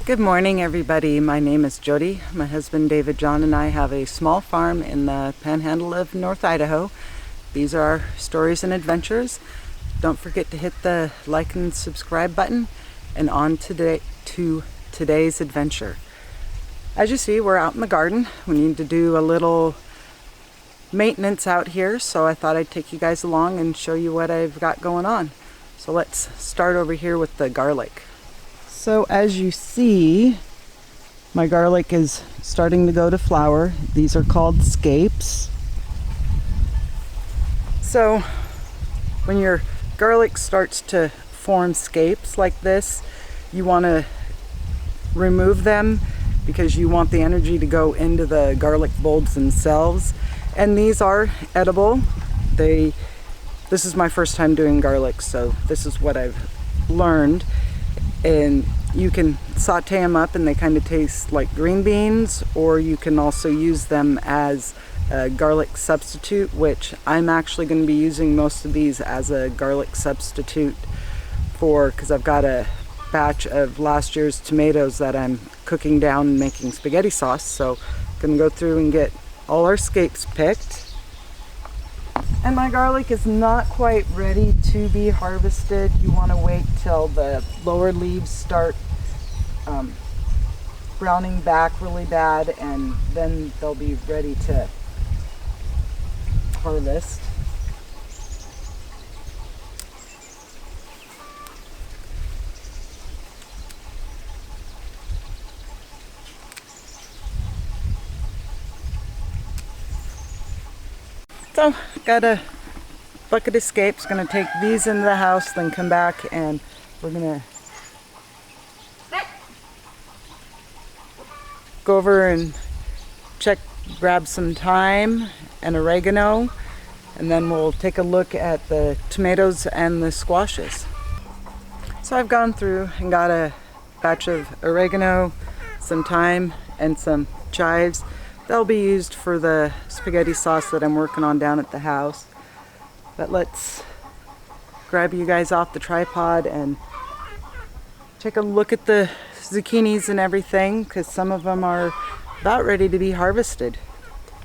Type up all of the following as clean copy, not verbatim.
Good morning, everybody. My name is Jody. My husband David John and I have a small farm in the panhandle of North Idaho. These are our stories and adventures. Don't forget to hit the like and subscribe button, and on to today's adventure. As you see, we're out in the garden. We need to do a little maintenance out here, so I thought I'd take you guys along and show you what I've got going on. So let's start over here with the garlic. So as you see, my garlic is starting to go to flower. These are called scapes. So when your garlic starts to form scapes like this, you want to remove them because you want the energy to go into the garlic bulbs themselves. And these are edible. This is my first time doing garlic, so this is what I've learned. And you can saute them up and they kind of taste like green beans, or you can also use them as a garlic substitute, which I'm actually going to be using most of these as a garlic substitute because I've got a batch of last year's tomatoes that I'm cooking down and making spaghetti sauce. So I'm going to go through and get all our scapes picked. And my garlic is not quite ready to be harvested. You want to wait till the lower leaves start browning back really bad, and then they'll be ready to harvest. So, got a bucket of scapes. Gonna take these into the house, then come back and we're gonna go over and grab some thyme and oregano, and then we'll take a look at the tomatoes and the squashes. So I've gone through and got a batch of oregano, some thyme, and some chives. They'll be used for the spaghetti sauce that I'm working on down at the house. But let's grab you guys off the tripod and take a look at the zucchinis and everything, because some of them are about ready to be harvested.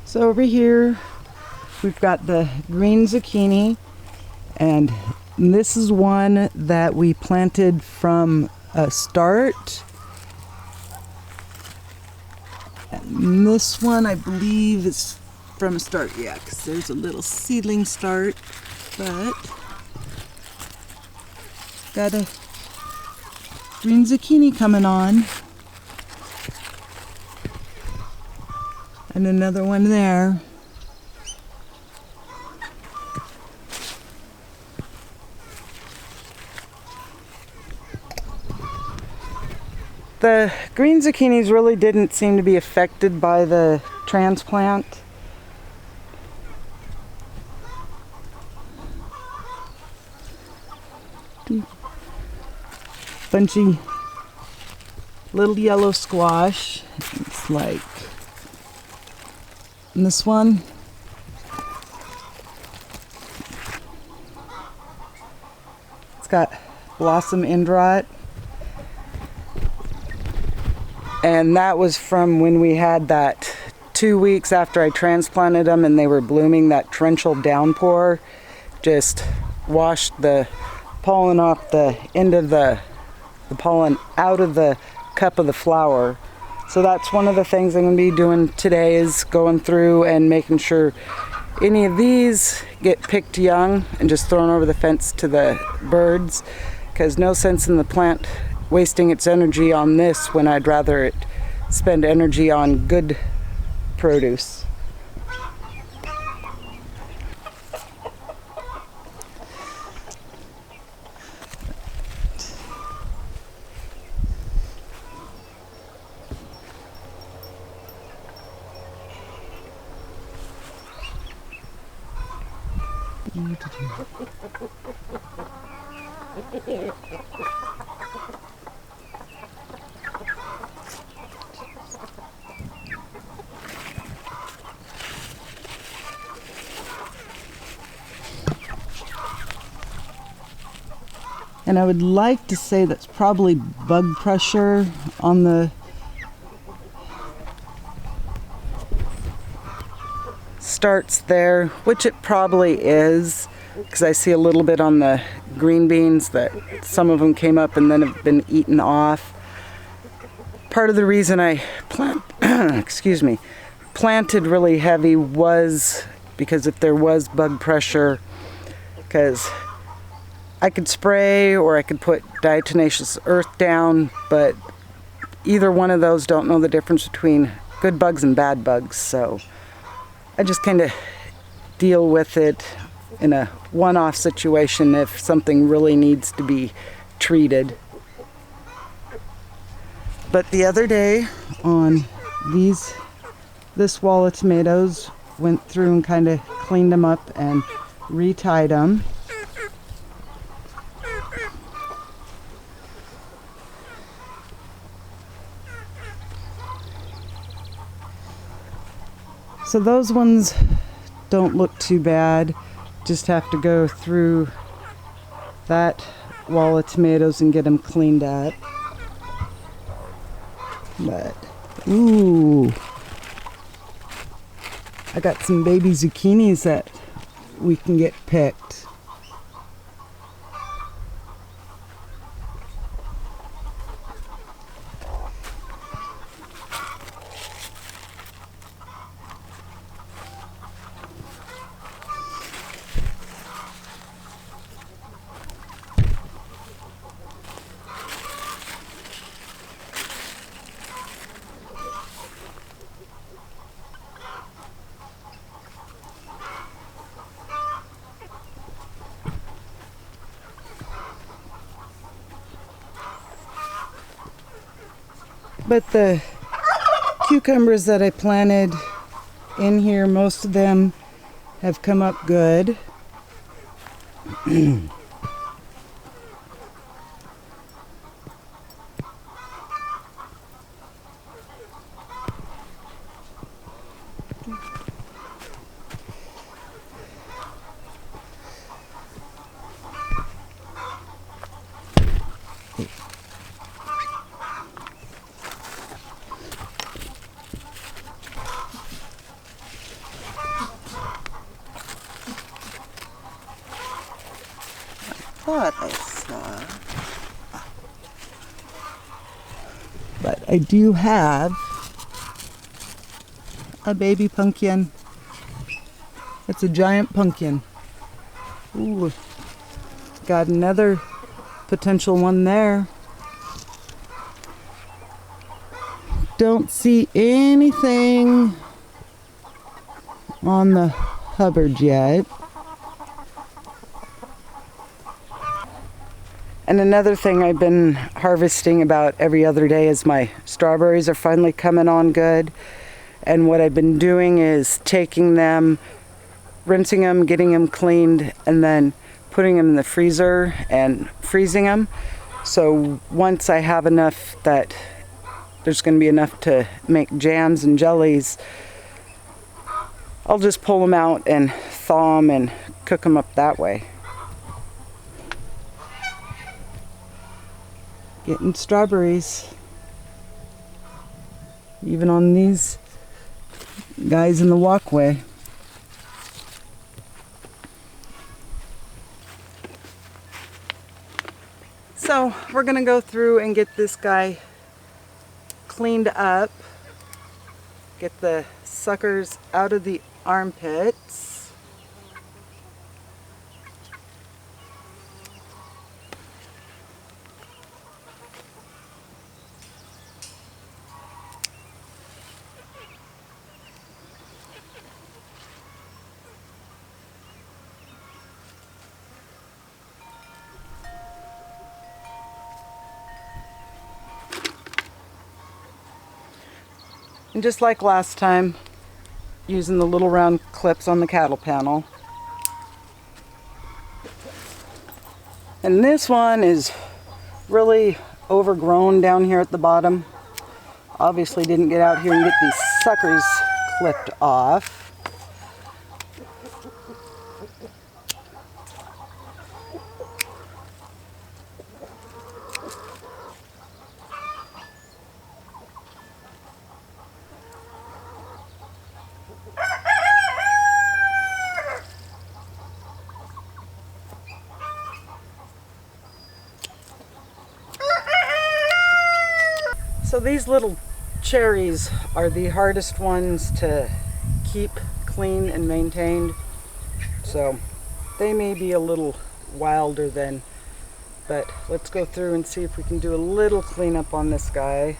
So over here we've got the green zucchini, and this is one that we planted from a start. And this one, I believe, is from a start, yeah, because there's a little seedling start, but got a green zucchini coming on, and another one there. The green zucchinis really didn't seem to be affected by the transplant. Bunchy little yellow squash. It's like, and this one, it's got blossom end rot. And that was from when we had that 2 weeks after I transplanted them and they were blooming. That torrential downpour just washed the pollen off the end of the pollen out of the cup of the flower. So that's one of the things I'm going to be doing today, is going through and making sure any of these get picked young and just thrown over the fence to the birds, because no sense in the plant wasting its energy on this when I'd rather it spend energy on good produce. And I would like to say that's probably bug pressure on the starts there, which it probably is, because I see a little bit on the green beans that some of them came up and then have been eaten off. Part of the reason I planted really heavy was because if there was bug pressure, because I could spray or I could put diatomaceous earth down, but either one of those don't know the difference between good bugs and bad bugs, so I just kind of deal with it in a one-off situation if something really needs to be treated. But the other day on this wall of tomatoes, went through and kind of cleaned them up and retied them. So those ones don't look too bad. Just have to go through that wall of tomatoes and get them cleaned up. But, ooh, I got some baby zucchinis that we can get picked. But the cucumbers that I planted in here, most of them have come up good. Thought I saw. But I do have a baby pumpkin. It's a giant pumpkin. Ooh, got another potential one there. Don't see anything on the Hubbard yet. And another thing I've been harvesting about every other day is my strawberries are finally coming on good. And what I've been doing is taking them, rinsing them, getting them cleaned, and then putting them in the freezer and freezing them. So once I have enough that there's going to be enough to make jams and jellies, I'll just pull them out and thaw them and cook them up that way. Getting strawberries, even on these guys in the walkway. So we're gonna go through and get this guy cleaned up, get the suckers out of the armpits. And just like last time, using the little round clips on the cattle panel. And this one is really overgrown down here at the bottom. Obviously didn't get out here and get these suckers clipped off. So these little cherries are the hardest ones to keep clean and maintained. So they may be a little wilder then, but let's go through and see if we can do a little cleanup on this guy.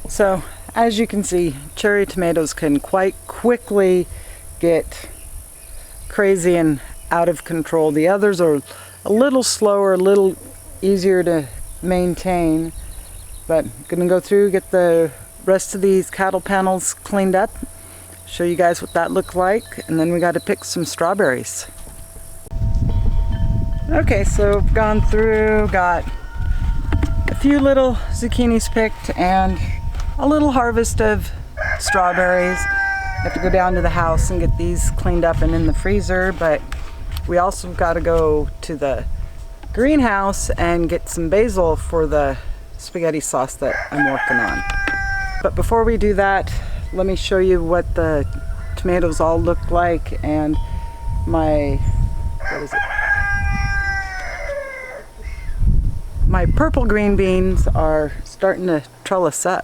So as you can see, cherry tomatoes can quite quickly get crazy and out of control. The others are a little slower, a little easier to maintain, but I'm gonna go through, get the rest of these cattle panels cleaned up, show you guys what that looked like, and then we got to pick some strawberries. Okay, so I've gone through, got a few little zucchinis picked and a little harvest of strawberries. I have to go down to the house and get these cleaned up and in the freezer, but we also got to go to the greenhouse and get some basil for the spaghetti sauce that I'm working on. But before we do that, let me show you what the tomatoes all look like and my, what is it? My purple green beans are starting to trellis up.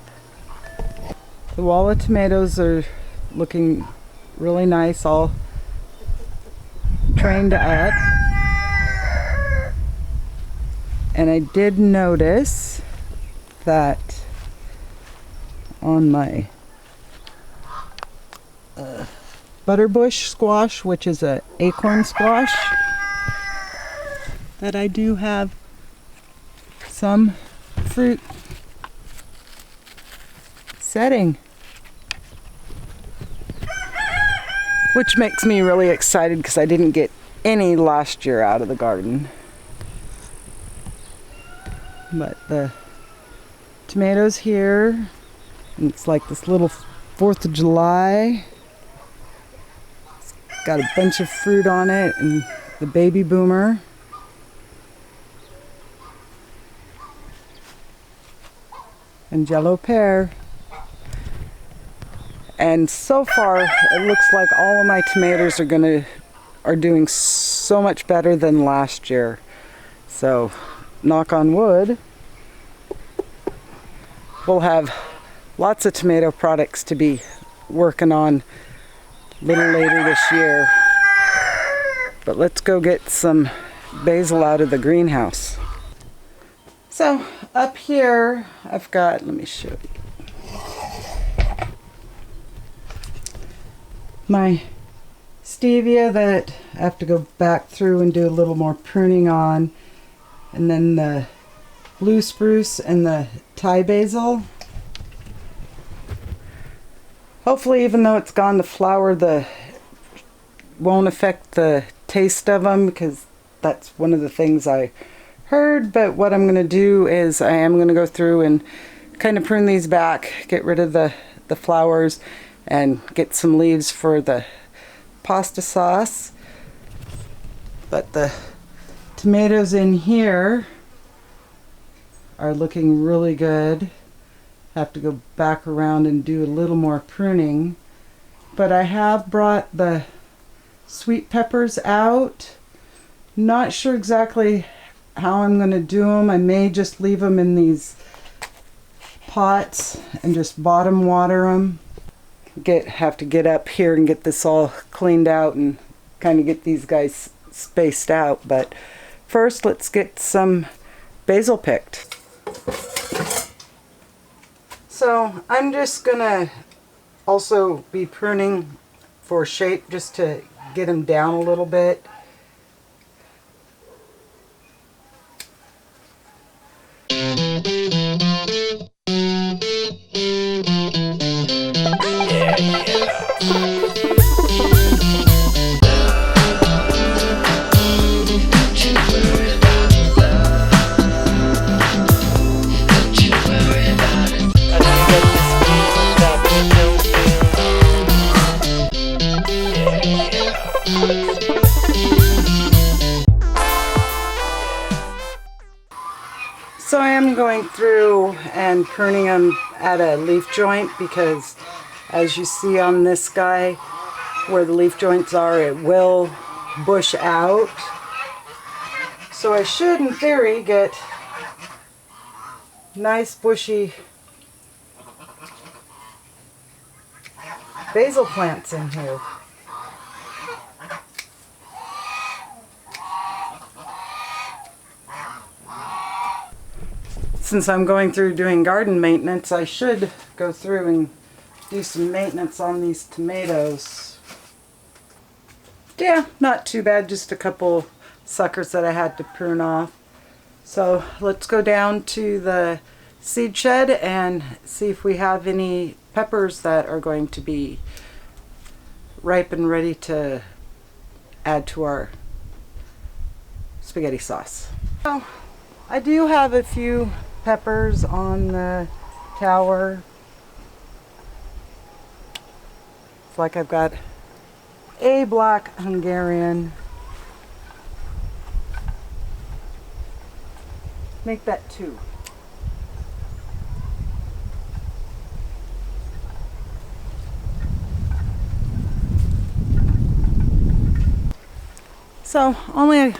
The wall of tomatoes are looking really nice, all trained up. And I did notice that on my butterbush squash, which is an acorn squash, that I do have some fruit setting, which makes me really excited because I didn't get any last year out of the garden. But the tomatoes here, and it's like this little 4th of July. It's got a bunch of fruit on it, and the baby boomer. And yellow pear. And so far, it looks like all of my tomatoes are doing so much better than last year. So, knock on wood, we'll have lots of tomato products to be working on a little later this year. But let's go get some basil out of the greenhouse. So, up here, I've got, let me show you. My stevia that I have to go back through and do a little more pruning on, and then the blue spruce and the Thai basil. Hopefully, even though it's gone to flower, won't affect the taste of them, because that's one of the things I heard. But what I'm going to do is I am going to go through and kind of prune these back, get rid of the flowers, and get some leaves for the pasta sauce. But the tomatoes in here are looking really good. Have to go back around and do a little more pruning. But I have brought the sweet peppers out. Not sure exactly how I'm going to do them. I may just leave them in these pots and just bottom water them. Have to get up here and get this all cleaned out and kind of get these guys spaced out. But first, let's get some basil picked. So I'm just gonna also be pruning for shape just to get them down a little bit. So I am going through and pruning them at a leaf joint because, as you see on this guy, where the leaf joints are, it will bush out. So I should, in theory, get nice bushy basil plants in here. Since I'm going through doing garden maintenance, I should go through and do some maintenance on these tomatoes. Yeah, not too bad, just a couple suckers that I had to prune off. So let's go down to the seed shed and see if we have any peppers that are going to be ripe and ready to add to our spaghetti sauce. So I do have a few peppers on the tower. It's like I've got a black Hungarian. Make that 2. So only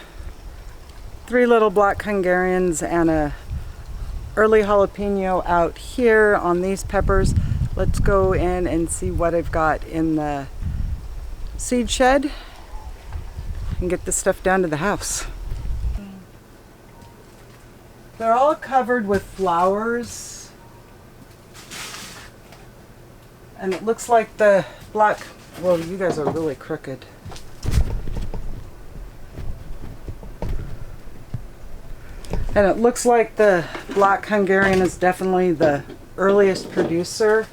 3 little black Hungarians and a early jalapeno out here on these peppers. Let's go in and see what I've got in the seed shed and get this stuff down to the house. They're all covered with flowers, and it looks like the black, well, you guys are really crooked. And it looks like the black Hungarian is definitely the earliest producer.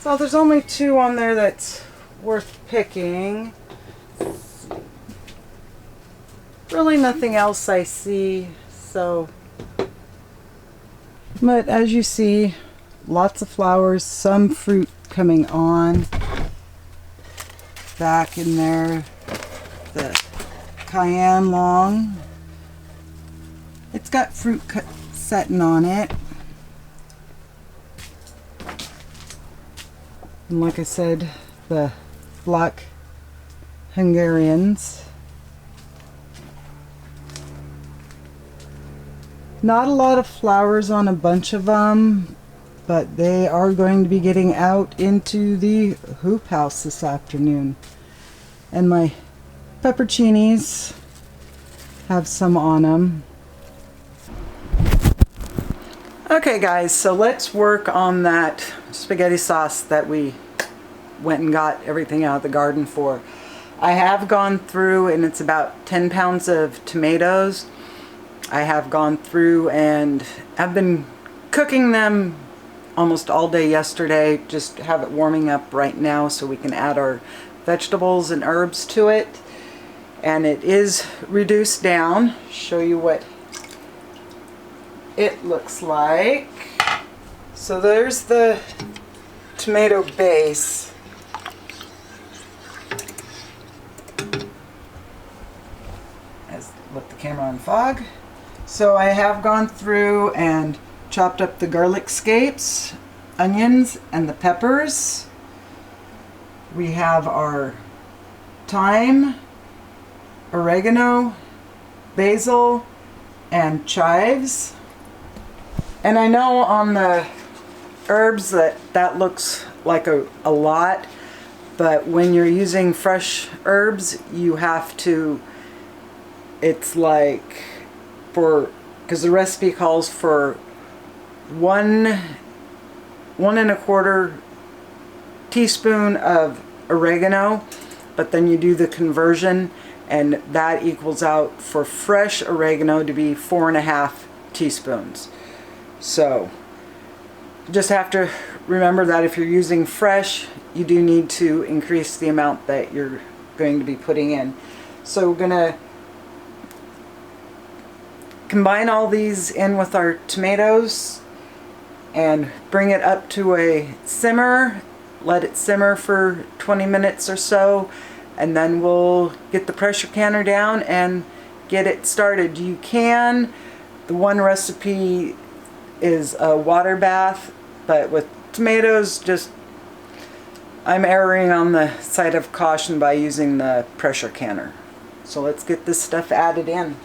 So there's only 2 on there that's worth picking. Really nothing else I see. So, but as you see, lots of flowers, some fruit coming on. Back in there, the cayenne long. It's got fruit setting on it. And like I said, the black Hungarians. Not a lot of flowers on a bunch of them, but they are going to be getting out into the hoop house this afternoon. And my pepperoncinis have some on them. Okay guys, so let's work on that spaghetti sauce that we went and got everything out of the garden for. I have gone through, and it's about 10 pounds of tomatoes. I have gone through and I've been cooking them almost all day yesterday. Just have it warming up right now so we can add our vegetables and herbs to it. And it is reduced down. Show you what it looks like. So there's the tomato base. Let the camera on fog. So I have gone through and chopped up the garlic scapes, onions, and the peppers. We have our thyme, oregano, basil, and chives. And I know on the herbs that looks like a lot, but when you're using fresh herbs, you have to, it's like because the recipe calls for 1.25 teaspoon of oregano, but then you do the conversion and that equals out for fresh oregano to be 4.5 teaspoons. So just have to remember that if you're using fresh, you do need to increase the amount that you're going to be putting in. So we're going to combine all these in with our tomatoes and bring it up to a simmer. Let it simmer for 20 minutes or so, and then we'll get the pressure canner down and get it started. You can, the one recipe is a water bath, but with tomatoes, just I'm erring on the side of caution by using the pressure canner. So let's get this stuff added in.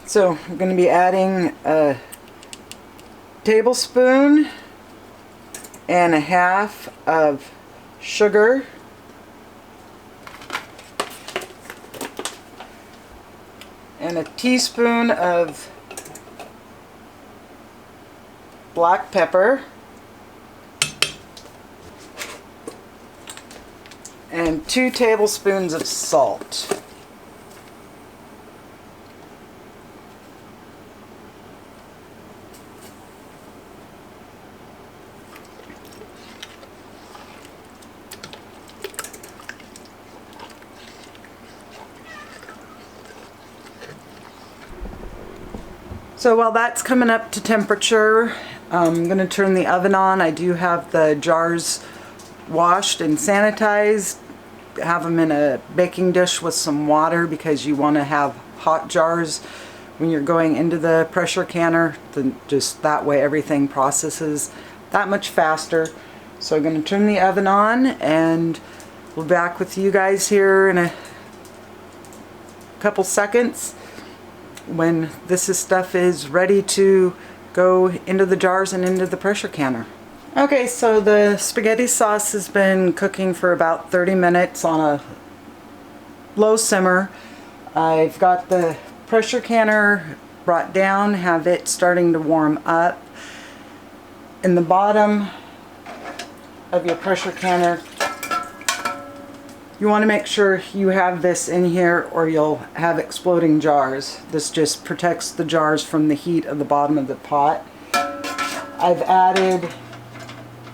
So I'm going to be adding a tablespoon and a half of sugar, and a teaspoon of black pepper, and 2 tablespoons of salt. So while that's coming up to temperature, I'm going to turn the oven on. I do have the jars washed and sanitized. Have them in a baking dish with some water because you want to have hot jars when you're going into the pressure canner. Then just that way everything processes that much faster. So I'm going to turn the oven on and we'll be back with you guys here in a couple seconds when this stuff is ready to go into the jars and into the pressure canner. Okay, so the spaghetti sauce has been cooking for about 30 minutes on a low simmer. I've got the pressure canner brought down, have it starting to warm up. In the bottom of your pressure canner, you want to make sure you have this in here or you'll have exploding jars. This just protects the jars from the heat of the bottom of the pot. I've added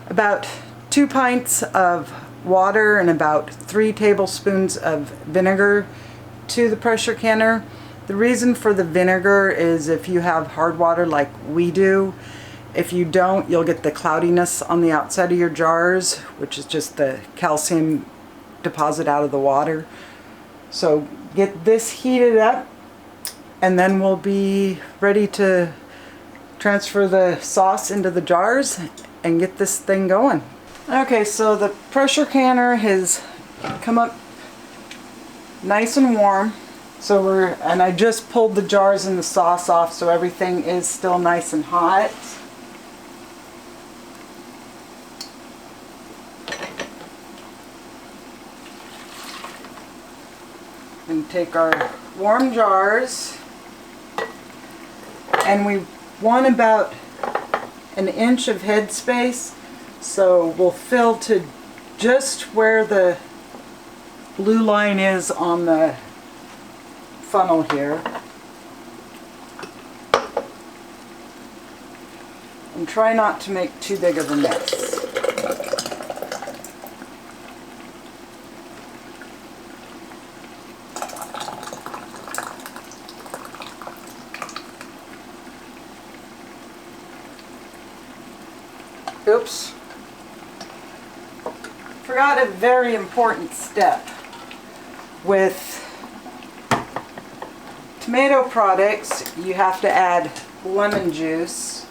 about 2 pints of water and about 3 tablespoons of vinegar to the pressure canner. The reason for the vinegar is if you have hard water like we do. If you don't, you'll get the cloudiness on the outside of your jars, which is just the calcium deposit out of the water. So get this heated up and then we'll be ready to transfer the sauce into the jars and get this thing going. Okay, so the pressure canner has come up nice and warm. So and I just pulled the jars and the sauce off so everything is still nice and hot. And take our warm jars, and we want about an inch of headspace. So we'll fill to just where the blue line is on the funnel here. And try not to make too big of a mess. Oops. Forgot a very important step. With tomato products, you have to add lemon juice.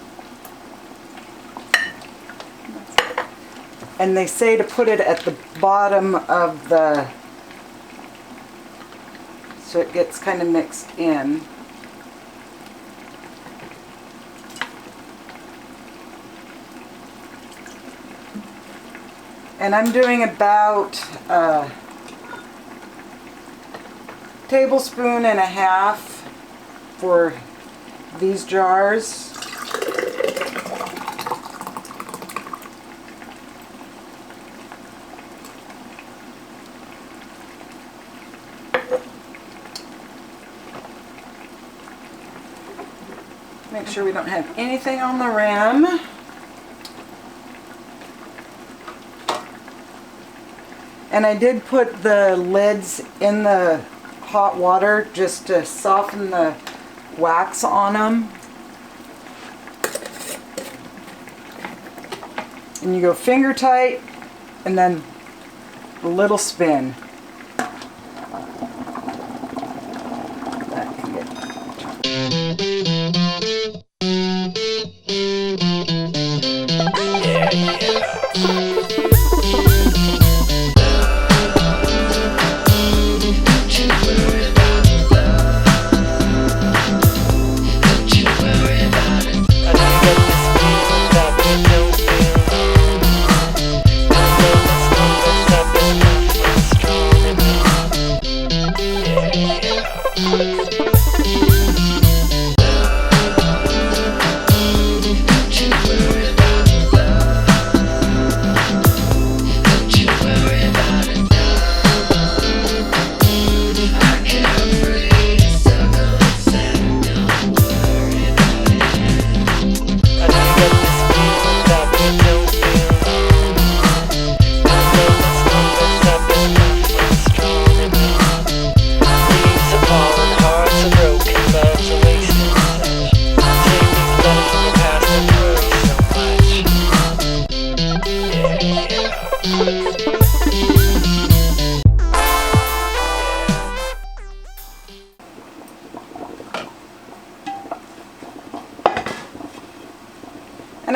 And they say to put it at the bottom of the, so it gets kind of mixed in. And I'm doing about a tablespoon and a half for these jars. Make sure we don't have anything on the rim. And I did put the lids in the hot water just to soften the wax on them. And you go finger tight and then a little spin. That can get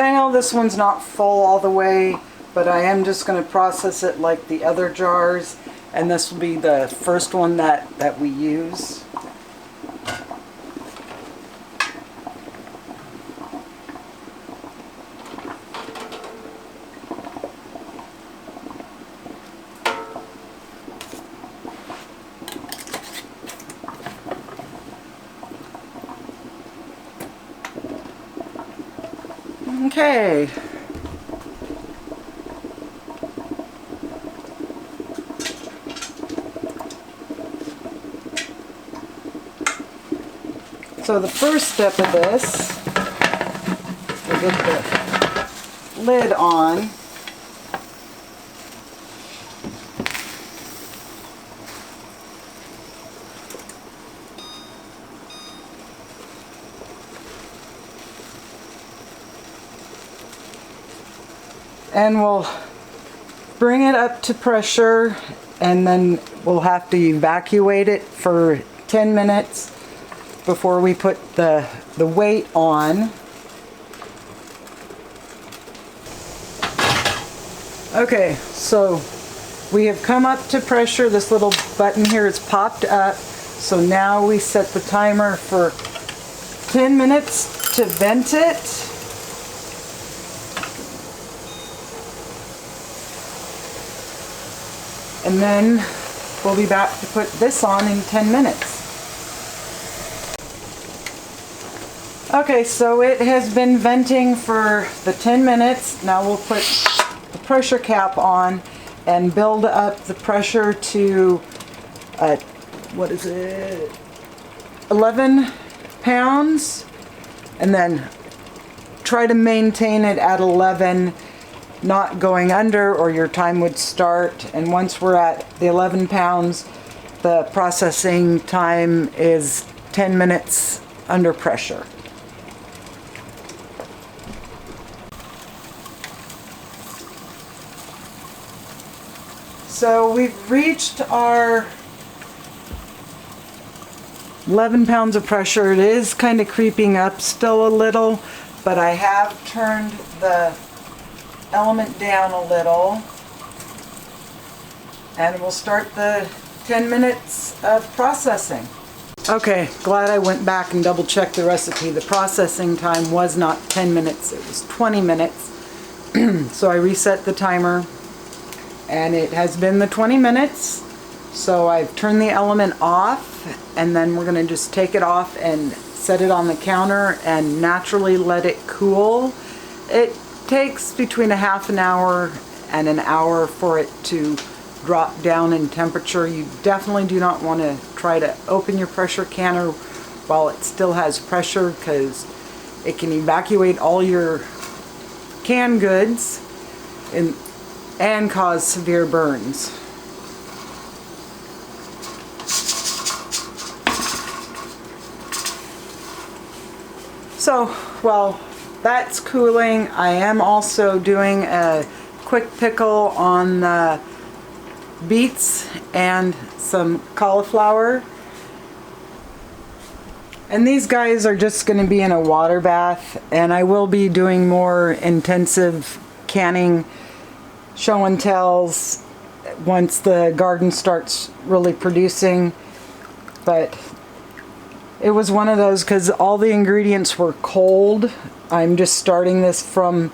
And I know this one's not full all the way, but I am just going to process it like the other jars, and this will be the first one that we use. Okay. So the first step of this, we'll get the lid on. And we'll bring it up to pressure, and then we'll have to evacuate it for 10 minutes before we put the weight on. Okay, so we have come up to pressure. This little button here is popped up. So now we set the timer for 10 minutes to vent it. And then we'll be back to put this on in 10 minutes. Okay, so it has been venting for the 10 minutes. Now we'll put the pressure cap on and build up the pressure to, what is it, 11 pounds, and then try to maintain it at 11, not going under or your time would start. And once we're at the 11 pounds, the processing time is 10 minutes under pressure. So we've reached our 11 pounds of pressure. It is kind of creeping up still a little, but I have turned the element down a little. And we'll start the 10 minutes of processing. Okay, glad I went back and double checked the recipe. The processing time was not 10 minutes, it was 20 minutes. So I reset the timer. And it has been the 20 minutes, so I've turned the element off, and then we're going to just take it off and set it on the counter and naturally let it cool. It takes between a half an hour and an hour for it to drop down in temperature. You definitely do not want to try to open your pressure canner while it still has pressure, because it can evacuate all your canned goods and cause severe burns. So while that's cooling, I am also doing a quick pickle on the beets and some cauliflower. And these guys are just going to be in a water bath, and I will be doing more intensive canning show and tells once the garden starts really producing. But it was one of those, because all the ingredients were cold. I'm just starting this from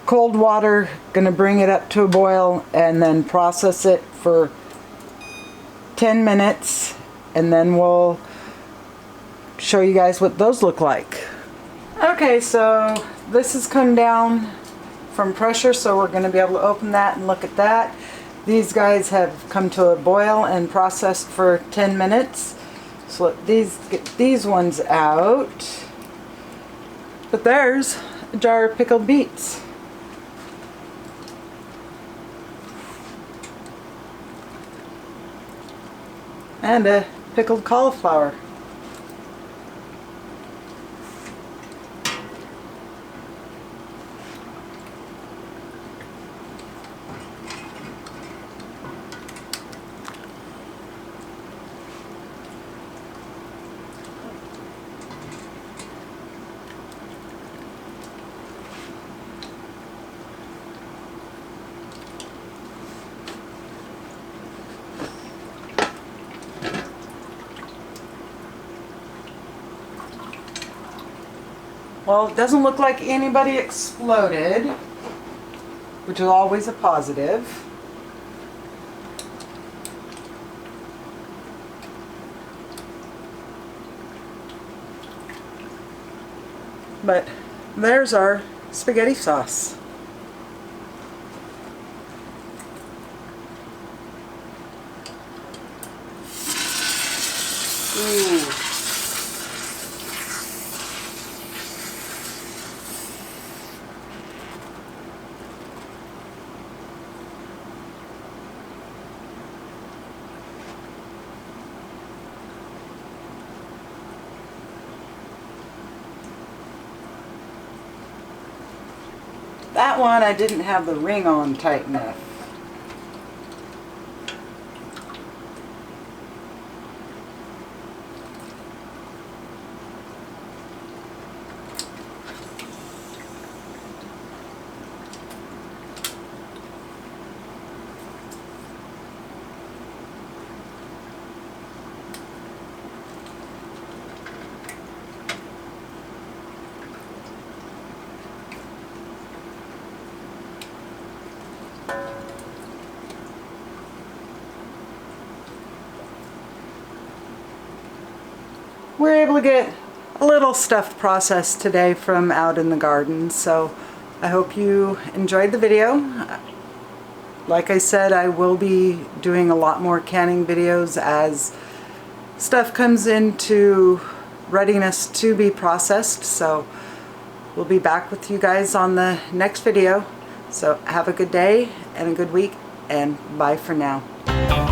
cold water, gonna bring it up to a boil and then process it for 10 minutes, and then we'll show you guys what those look like. Okay, so this has come down from pressure, so we're going to be able to open that and look at that. These guys have come to a boil and processed for 10 minutes. So let get these ones out. But there's a jar of pickled beets. And a pickled cauliflower. Well, it doesn't look like anybody exploded, which is always a positive. But there's our spaghetti sauce. Ooh. That one I didn't have the ring on tight enough. We're able to get a little stuffed process today from out in the garden. So I hope you enjoyed the video. Like I said, I will be doing a lot more canning videos as stuff comes into readiness to be processed. So we'll be back with you guys on the next video. So have a good day and a good week, and bye for now.